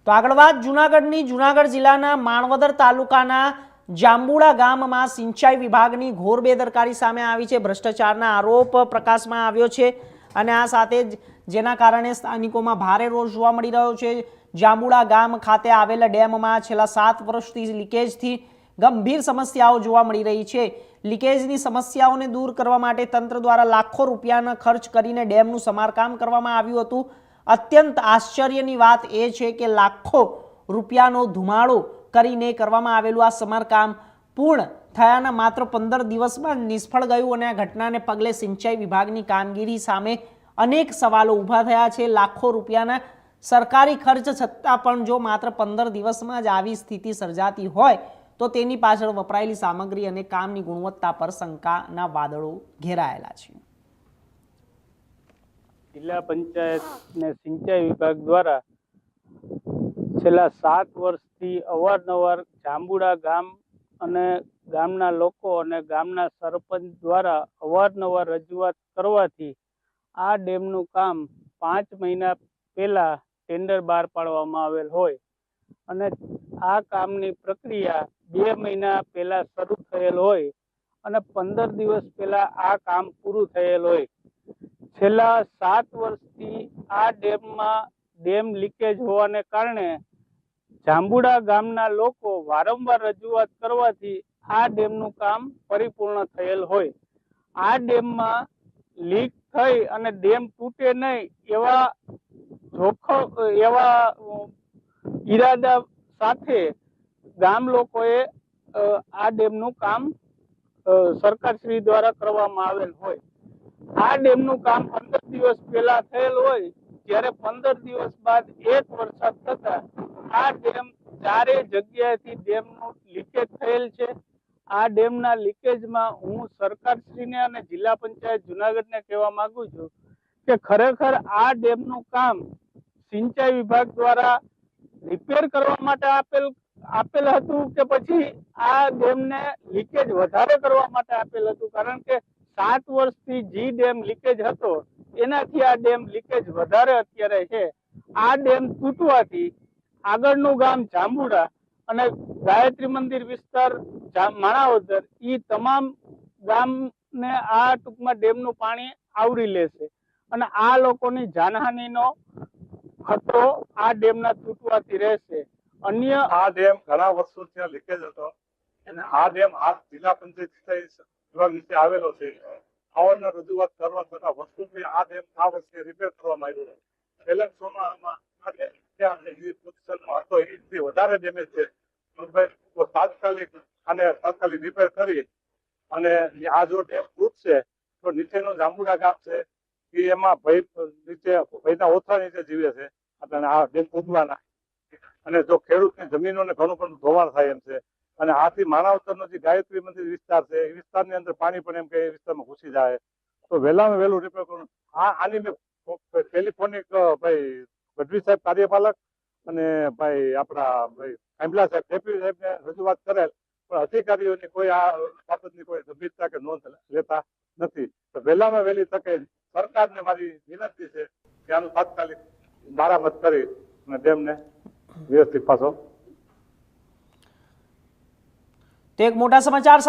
તો આગળ વાત જૂનાગઢની જૂનાગઢ જિલ્લાના માણવદર તાલુકાના જાંબુડા ગામમાં સિંચાઈ વિભાગની ઘોર બેદરકારી સામે આવી છે। ભ્રષ્ટાચારના આરોપ પ્રકાશમાં આવ્યો છે અને આ સાથે જ જેના કારણે સ્થાનિકોમાં ભારે રોષ જોવા મળી રહ્યો છે। જાંબુડા ગામ ખાતે આવેલા ડેમમાં છેલ્લા 7 વર્ષથી લીકેજથી ગંભીર સમસ્યાઓ જોવા મળી રહી છે। લીકેજની સમસ્યાઓને દૂર કરવા માટે તંત્ર દ્વારા લાખો રૂપિયાના ખર્ચ કરીને ડેમનું સમારકામ કરવામાં આવ્યું હતું। અત્યંત આશ્ચર્યની વાત એ છે કે લાખો રૂપિયાનો ધુમાડો કરીને કરવામાં આવેલું આ સમારકામ પૂર્ણ થયાના માત્ર 15 દિવસમાં નિષ્ફળ ગયું અને આ ઘટનાને પગલે સિંચાઈ વિભાગની કામગીરી સામે અનેક સવાલો ઊભા થયા છે। લાખો રૂપિયાના સરકારી ખર્ચ છતાં પણ જો માત્ર 15 દિવસમાં જ આવી સ્થિતિ સર્જાતી હોય તો તેની પાછળ વપરાયેલી સામગ્રી અને કામની ગુણવત્તા પર શંકાના વાદળો ઘેરાયેલા છે। જિલ્લા પંચાયત ને સિંચાઈ વિભાગ દ્વારા છેલ્લા 7 વર્ષથી અવારનવાર જાંબુડા ગામ અને ગામના લોકો અને ગામના સરપંચ દ્વારા અવારનવાર રજૂઆત કરવાથી આ ડેમનું કામ 5 મહિના પહેલા ટેન્ડર બહાર પાડવામાં આવેલ હોય અને આ કામની પ્રક્રિયા 2 મહિના પહેલા શરૂ થયેલ હોય અને 15 દિવસ પહેલા આ કામ પૂરું થયેલ હોય। છેલ્લા 7 વર્ષથી આ ડેમમાં ડેમ લીકેજ હોવાને કારણે જાંબુડા ગામના લોકો વારંવાર રજૂઆત કરવાથી આ ડેમનું કામ પરિપૂર્ણ થયેલ હોય। આ ડેમમાં લીક થઈ અને ડેમ તૂટે નહીં એવા ઈરાદા સાથે ગામ લોકોએ આ ડેમનું કામ સરકારશ્રી દ્વારા કરવામાં આવેલ હોય। આ ડેમનું કામ 15 દિવસ પહેલા થયેલ હોય જ્યારે 15 દિવસ બાદ એક વરસાદ થતા આ ડેમ ચારે જગ્યાએથી ડેમનું લીકેજ થયેલ છે। આ ડેમના લીકેજમાં હું સરકારશ્રીને અને જિલ્લા પંચાયત જૂનાગઢને કહેવા માંગુ છું કે ખરેખર આ ડેમનું કામ સિંચાઈ વિભાગ દ્વારા રિપેર કરવા માટે આપેલ હતું કે પછી આ ડેમને લીકેજ વધારે કરવા માટે આપેલ હતું, કારણ કે 7 વર્ષથી જી ડેમ લીકેજ હતો એનાથી આ ડેમ લીકેજ વધારે અત્યારે છે। આ ડેમ તૂટવાથી આગળનું ગામ જાંબુડા અને ગાયત્રી મંદિર વિસ્તાર માણાવદર એ તમામ ગામને આ ટૂંકમાં ડેમનું પાણી આવરી લેશે અને આ લોકોની જાનહાનિનો ખતરો આ ડેમના તૂટવાથી રહેશે। અન્ય આ ડેમ ઘણા વર્ષોથી લીકેજ હતો અને આ ડેમ આ જિલ્લા પંચાયત વિભાગ નીચે આવેલો છે। અવારનવાર રજૂઆત કરવા છતાં વર્ષોથી આ ડેમ આ વર્ષે રિપેર કરવામાં આવ્યો છે। છેલ્લા ચોમાસામાં હતો એથી વધારે ડેમેજ છે તો તાત્કાલિક રિપેર કરી અને આ જો ડેમ તૂટશે તો નીચેનો જાંબુડા ગામ છે એ એમાં ભયના ઓછા નીચે જીવે છે અને આ ડેમ તૂટવાના અને જો ખેડૂતની જમીનોને ઘણું પણ ધોવાણ થાય એમ છે અને આથી માણાવદરનો જે ગાયત્રી મંદિર વિસ્તાર છે એ વિસ્તારની અંદર પાણી પણ એમ કે એ વિસ્તારમાં ઘૂસી જાય તો વહેલામાં વહેલું રિપેર કરવું। આની મેં ટેલિફોનિક ભાઈ ગઢવી સાહેબ કાર્યપાલક અને ભાઈ આપણા ભાઈ કાંબલા સાહેબ ડેપ્યુટી સાહેબને રજૂઆત કરેલ પણ અધિકારીઓની કોઈ આ બાબતની કોઈ ગંભીરતા કે નોંધ લેતા નથી। તો વહેલામાં વહેલી તકે સરકારને મારી વિનંતી છે કે આનું તાત્કાલિક મરામત કરી અને ડેમને વ્યવસ્થિત પાછો। તો એક મોટા સમાચાર